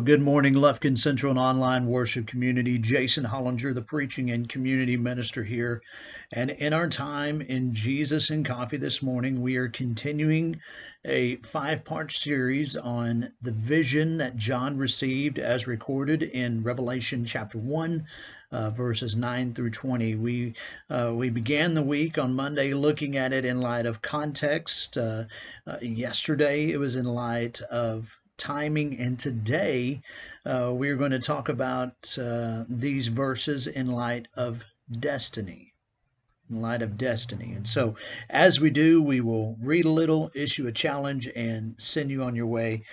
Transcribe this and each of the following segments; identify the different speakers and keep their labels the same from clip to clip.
Speaker 1: Good morning, Lufkin Central and Online Worship Community. Jason Hollinger, the preaching and community minister here. And in our time in Jesus and Coffee this morning, we are continuing a 5-part series on the vision that John received as recorded in Revelation chapter 1, verses 9 through 20. We began the week on Monday looking at it in light of context. Yesterday, it was in light of timing, and today we're going to talk about these verses in light of destiny. In light of destiny. And so, as we do, we will read a little, issue a challenge, and send you on your way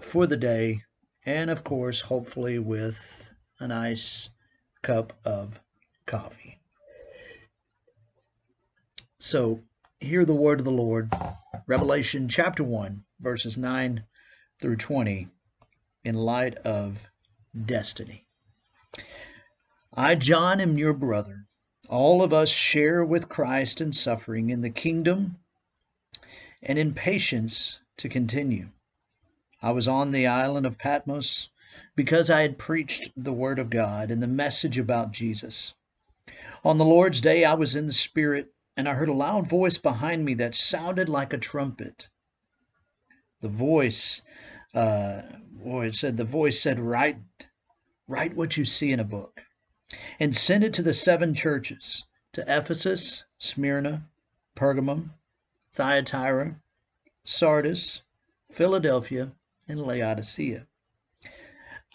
Speaker 1: for the day. And of course, hopefully, with a nice cup of coffee. So, hear the word of the Lord, Revelation chapter 1, verses 9 through 20, in light of destiny. I, John, am your brother. All of us share with Christ in suffering, in the kingdom, and in patience to continue. I was on the island of Patmos because I had preached the word of God and the message about Jesus. On the Lord's day, I was in the Spirit, and I heard a loud voice behind me that sounded like a trumpet. The voice the voice said, write what you see in a book and send it to the 7 churches, to Ephesus, Smyrna, Pergamum, Thyatira, Sardis, Philadelphia, and Laodicea.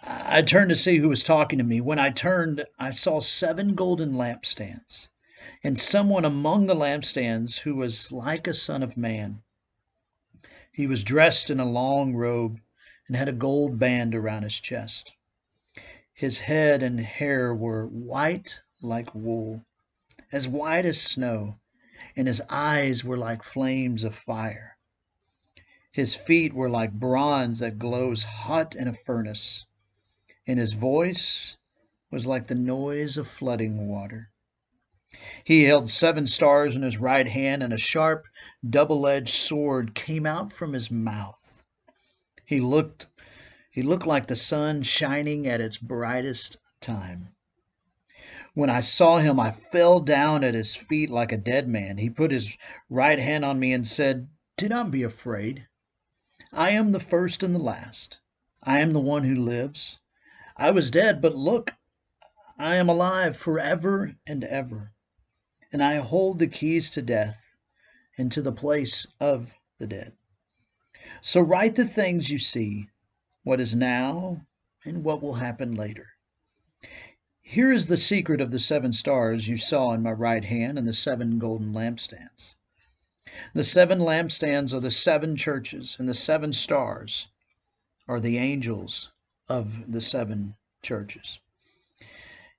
Speaker 1: I turned to see who was talking to me. When I turned, I saw 7 golden lampstands, and someone among the lampstands who was like a son of man. He was dressed in a long robe and had a gold band around his chest. His head and hair were white like wool, as white as snow, and his eyes were like flames of fire. His feet were like bronze that glows hot in a furnace, and his voice was like the noise of flooding water. He held 7 stars in his right hand, and a sharp, double-edged sword came out from his mouth. He looked like the sun shining at its brightest time. When I saw him, I fell down at his feet like a dead man. He put his right hand on me and said, "Do not be afraid. I am the first and the last. I am the one who lives. I was dead, but look, I am alive forever and ever. And I hold the keys to death and to the place of the dead. So write the things you see, what is now and what will happen later. Here is the secret of the 7 stars you saw in my right hand and the 7 golden lampstands. The 7 lampstands are the 7 churches, and the 7 stars are the angels of the 7 churches."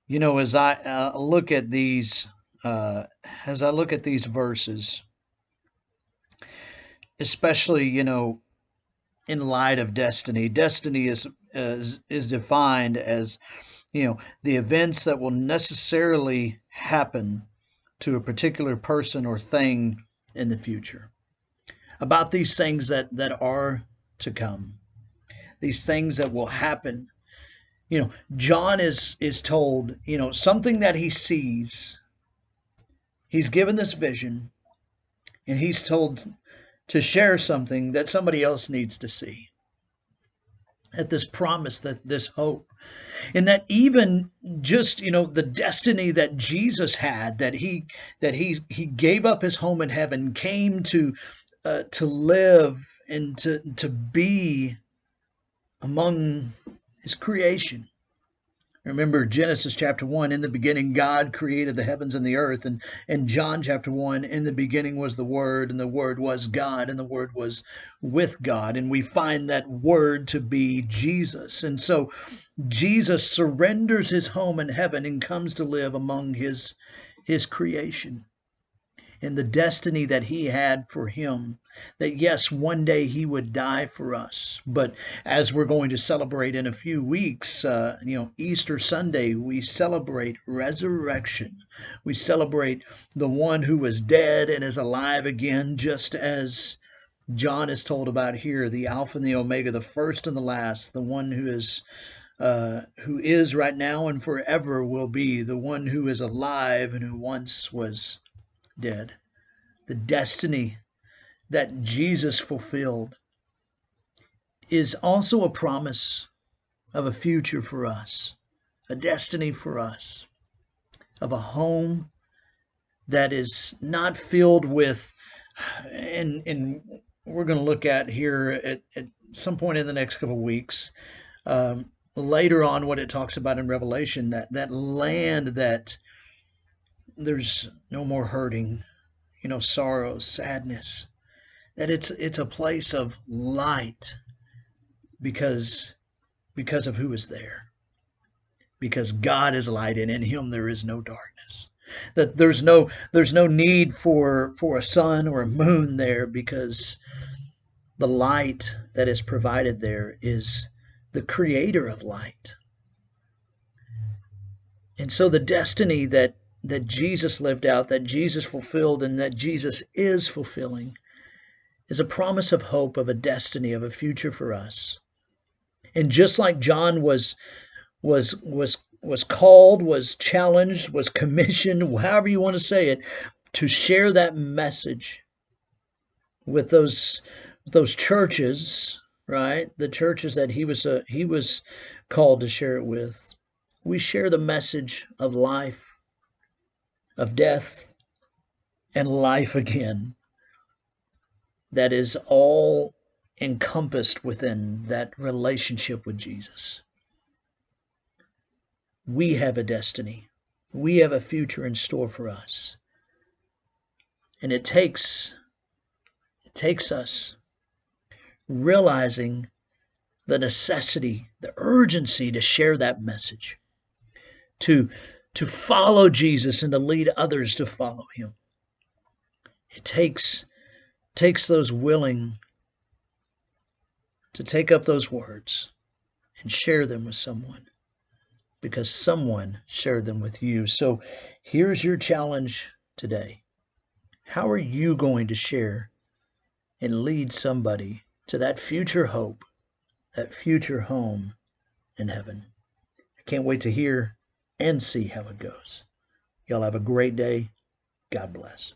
Speaker 1: You know, as I look at these verses, especially, in light of destiny. Destiny is defined as, the events that will necessarily happen to a particular person or thing in the future. About these things that are to come, these things that will happen. John is told, something that he sees. He's given this vision, and he's told to share something that somebody else needs to see. At this promise, that this hope, and that even just the destiny that Jesus had, that he gave up his home in heaven, came to live and to be among his creation. Remember Genesis chapter 1, in the beginning God created the heavens and the earth, and John chapter 1, in the beginning was the Word, and the Word was God, and the Word was with God. And we find that Word to be Jesus. And so Jesus surrenders his home in heaven and comes to live among his creation. And the destiny that he had for him, that yes, one day he would die for us. But as we're going to celebrate in a few weeks, Easter Sunday, we celebrate resurrection. We celebrate the one who was dead and is alive again, just as John is told about here, the Alpha and the Omega, the first and the last, the one who is right now and forever will be, the one who is alive and who once was dead. The destiny that Jesus fulfilled is also a promise of a future for us, a destiny for us, of a home that is not filled with, and we're going to look at here at some point in the next couple of weeks, later on what it talks about in Revelation, that land that there's no more hurting, sorrow, sadness, that it's a place of light because of who is there. Because God is light and in him there is no darkness. That there's no need for a sun or a moon there, because the light that is provided there is the creator of light. And so the destiny that Jesus lived out, that Jesus fulfilled, and that Jesus is fulfilling is a promise of hope, of a destiny, of a future for us. And just like John was called, was challenged, was commissioned, however you want to say it, to share that message with those churches, right? The churches that he was called to share it with. We share the message of life, of death, and life again. That is all encompassed within that relationship with Jesus. We have a destiny. We have a future in store for us. And it takes us realizing the necessity, the urgency to share that message, to follow Jesus and to lead others to follow him. It takes those willing to take up those words and share them with someone, because someone shared them with you. So here's your challenge today. How are you going to share and lead somebody to that future hope, that future home in heaven? I can't wait to hear and see how it goes. Y'all have a great day. God bless.